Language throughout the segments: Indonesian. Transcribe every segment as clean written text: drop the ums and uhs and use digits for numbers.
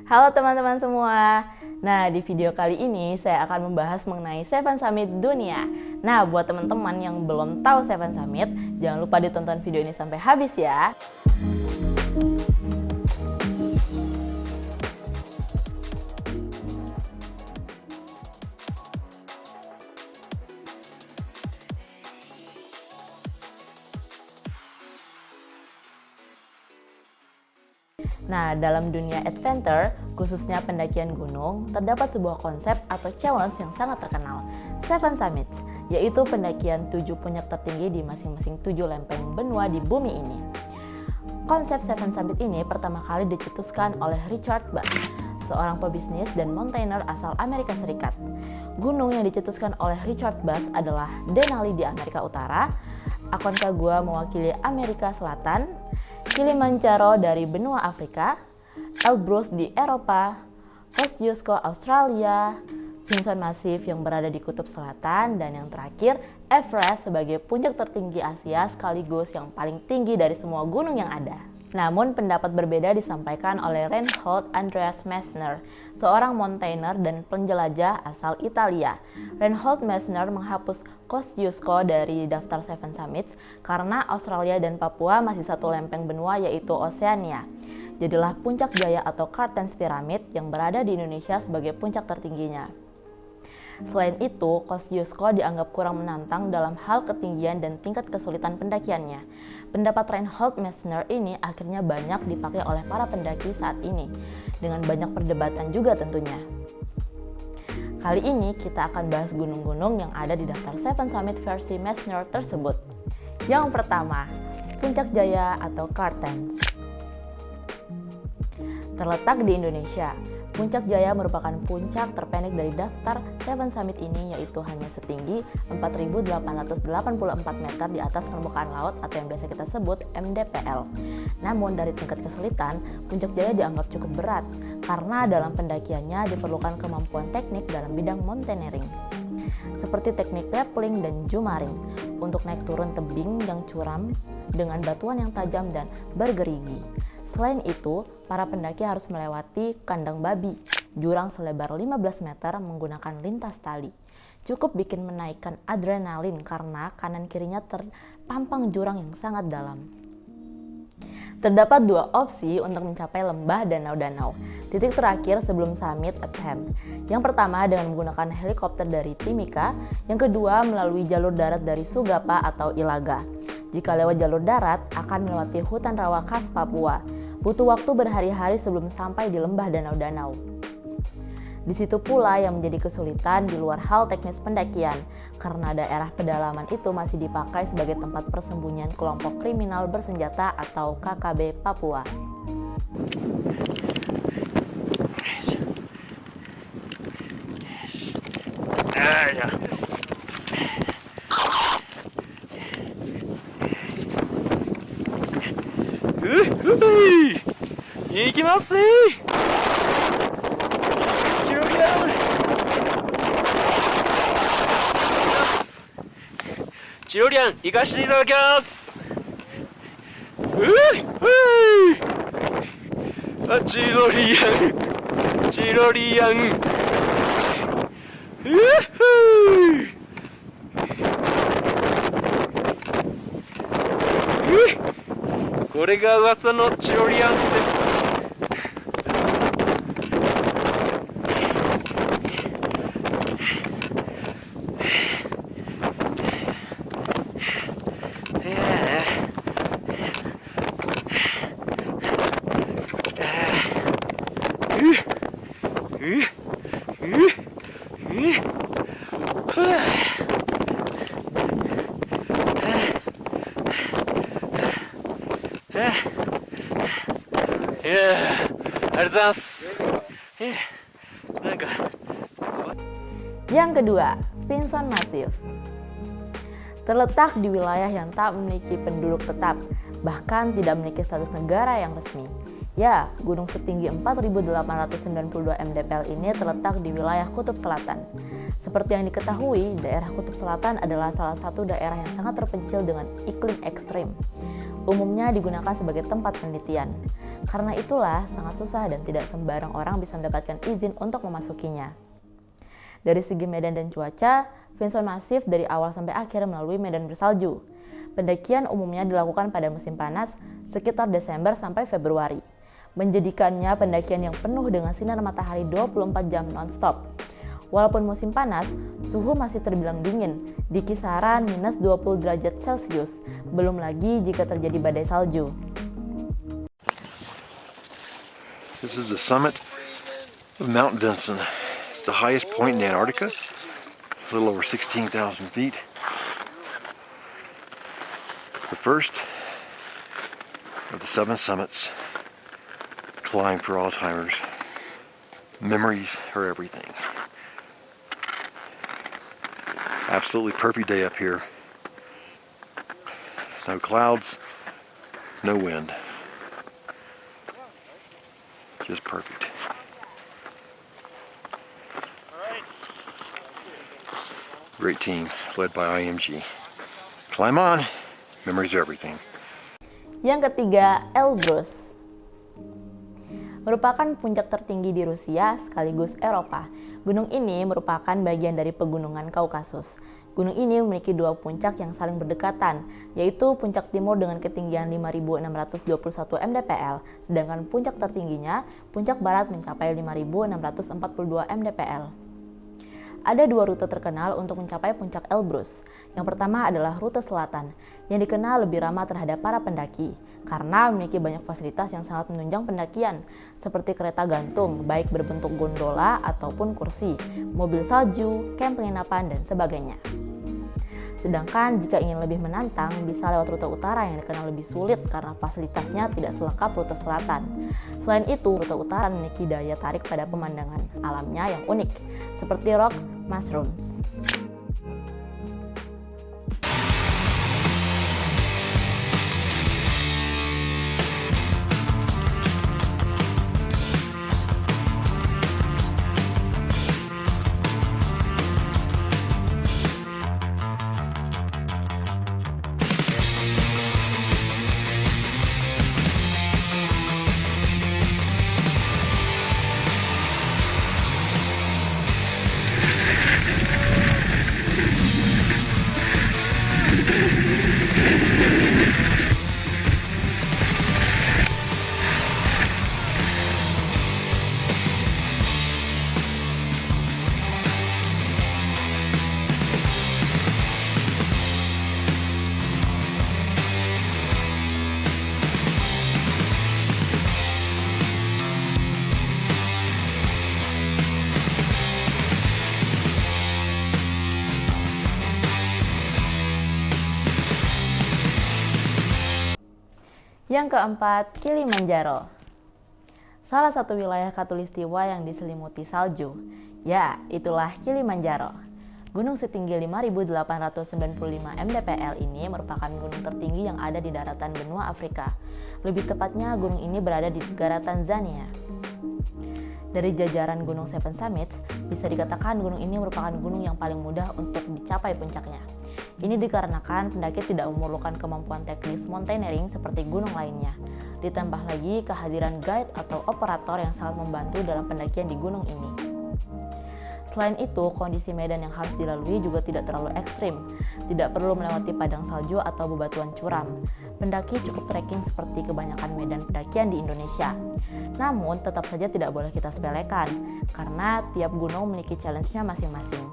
Halo teman-teman semua. Nah, di video kali ini saya akan membahas mengenai Seven Summit dunia. Nah, buat teman-teman yang belum tahu Seven Summit, jangan lupa ditonton video ini sampai habis ya. Nah, dalam dunia adventure, khususnya pendakian gunung, terdapat sebuah konsep atau challenge yang sangat terkenal, Seven Summits, yaitu pendakian 7 puncak tertinggi di masing-masing 7 lempeng benua di bumi ini. Konsep Seven Summit ini pertama kali dicetuskan oleh Richard Buss, seorang pebisnis dan mountaineer asal Amerika Serikat. Gunung yang dicetuskan oleh Richard Buss adalah Denali di Amerika Utara, Aconcagua mewakili Amerika Selatan, Kilimanjaro dari benua Afrika, Elbrus di Eropa, Kosciuszko Australia, Vinson Massif yang berada di Kutub Selatan, dan yang terakhir Everest sebagai puncak tertinggi Asia sekaligus yang paling tinggi dari semua gunung yang ada. Namun pendapat berbeda disampaikan oleh Reinhold Andreas Messner, seorang mountaineer dan penjelajah asal Italia. Reinhold Messner menghapus Kosciuszko dari daftar Seven Summits karena Australia dan Papua masih satu lempeng benua yaitu Oceania. Jadilah Puncak Jaya atau Cartens Pyramid yang berada di Indonesia sebagai puncak tertingginya. Selain itu, Kosciuszko dianggap kurang menantang dalam hal ketinggian dan tingkat kesulitan pendakiannya. Pendapat Reinhold Messner ini akhirnya banyak dipakai oleh para pendaki saat ini, dengan banyak perdebatan juga tentunya. Kali ini kita akan bahas gunung-gunung yang ada di daftar Seven Summit versi Messner tersebut. Yang pertama, Puncak Jaya atau Cartens. Terletak di Indonesia, Puncak Jaya merupakan puncak terpendek dari daftar Seven Summit ini, yaitu hanya setinggi 4.884 meter di atas permukaan laut atau yang biasa kita sebut MDPL. Namun dari tingkat kesulitan, Puncak Jaya dianggap cukup berat karena dalam pendakiannya diperlukan kemampuan teknik dalam bidang mountaineering, seperti teknik rappelling dan jumaring untuk naik turun tebing yang curam dengan batuan yang tajam dan bergerigi. Selain itu, para pendaki harus melewati kandang babi, jurang selebar 15 meter menggunakan lintas tali. Cukup bikin menaikkan adrenalin karena kanan kirinya terpampang jurang yang sangat dalam. Terdapat 2 opsi untuk mencapai lembah danau-danau. Titik terakhir sebelum summit attempt. Yang pertama dengan menggunakan helikopter dari Timika, yang kedua melalui jalur darat dari Sugapa atau Ilaga. Jika lewat jalur darat, akan melewati hutan rawa khas Papua. Butuh waktu berhari-hari sebelum sampai di lembah danau-danau. Di situ pula yang menjadi kesulitan di luar hal teknis pendakian, karena daerah pedalaman itu masih dipakai sebagai tempat persembunyian kelompok kriminal bersenjata atau KKB Papua. Ikimasu! Chirolian, 行かせていただきます。チロリアン、チロリアン。これが噂のチロリアンステップ。Yang kedua, Vinson Massif. Terletak di wilayah yang tak memiliki penduduk tetap, bahkan tidak memiliki status negara yang resmi. Ya, gunung setinggi 4.892 mdpl ini terletak di wilayah Kutub Selatan. Seperti yang diketahui, daerah Kutub Selatan adalah salah satu daerah yang sangat terpencil dengan iklim ekstrim. Umumnya digunakan sebagai tempat penelitian. Karena itulah sangat susah dan tidak sembarang orang bisa mendapatkan izin untuk memasukinya. Dari segi medan dan cuaca, Vinson Massif dari awal sampai akhir melalui medan bersalju. Pendakian umumnya dilakukan pada musim panas sekitar Desember sampai Februari, menjadikannya pendakian yang penuh dengan sinar matahari 24 jam non-stop. Walaupun musim panas, suhu masih terbilang dingin, di kisaran minus 20 derajat Celcius, belum lagi jika terjadi badai salju. This is the summit of Mount Vinson. It's the highest point in Antarctica, a little over 16,000 feet. The first of the 7 summits. Climb for Alzheimer's. Memories are everything. Absolutely perfect day up here. No clouds, no wind. Just perfect. Great team led by IMG. Climb on. Memories are everything. Yang ketiga, Elbrus. Merupakan puncak tertinggi di Rusia sekaligus Eropa. Gunung ini merupakan bagian dari pegunungan Kaukasus. Gunung ini memiliki 2 puncak yang saling berdekatan, yaitu puncak timur dengan ketinggian 5.621 mdpl, sedangkan puncak tertingginya, puncak barat mencapai 5.642 mdpl. Ada 2 rute terkenal untuk mencapai puncak Elbrus. Yang pertama adalah rute selatan, yang dikenal lebih ramah terhadap para pendaki, karena memiliki banyak fasilitas yang sangat menunjang pendakian, seperti kereta gantung, baik berbentuk gondola ataupun kursi, mobil salju, kamp penginapan, dan sebagainya. Sedangkan jika ingin lebih menantang, bisa lewat rute utara yang dikenal lebih sulit karena fasilitasnya tidak selengkap rute selatan. Selain itu, rute utara memiliki daya tarik pada pemandangan alamnya yang unik, seperti rock mushrooms. Yang keempat, Kilimanjaro. Salah satu wilayah khatulistiwa yang diselimuti salju. Ya, itulah Kilimanjaro. Gunung setinggi 5.895 mdpl ini merupakan gunung tertinggi yang ada di daratan benua Afrika. Lebih tepatnya, gunung ini berada di negara Tanzania. Dari jajaran Gunung Seven Summits, bisa dikatakan gunung ini merupakan gunung yang paling mudah untuk dicapai puncaknya. Ini dikarenakan pendaki tidak memerlukan kemampuan teknis mountaineering seperti gunung lainnya. Ditambah lagi kehadiran guide atau operator yang sangat membantu dalam pendakian di gunung ini. Selain itu, kondisi medan yang harus dilalui juga tidak terlalu ekstrim. Tidak perlu melewati padang salju atau bebatuan curam. Pendaki cukup trekking seperti kebanyakan medan pendakian di Indonesia. Namun, tetap saja tidak boleh kita sepelekan, karena tiap gunung memiliki challenge-nya masing-masing.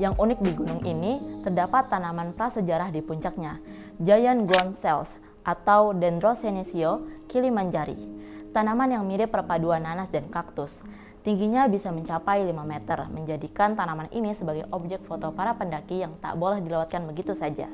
Yang unik di gunung ini, terdapat tanaman prasejarah di puncaknya, Giant Ground Cells atau Dendrosenecio kilimanjari. Tanaman yang mirip perpaduan nanas dan kaktus. Tingginya bisa mencapai 5 meter, menjadikan tanaman ini sebagai objek foto para pendaki yang tak boleh dilewatkan begitu saja.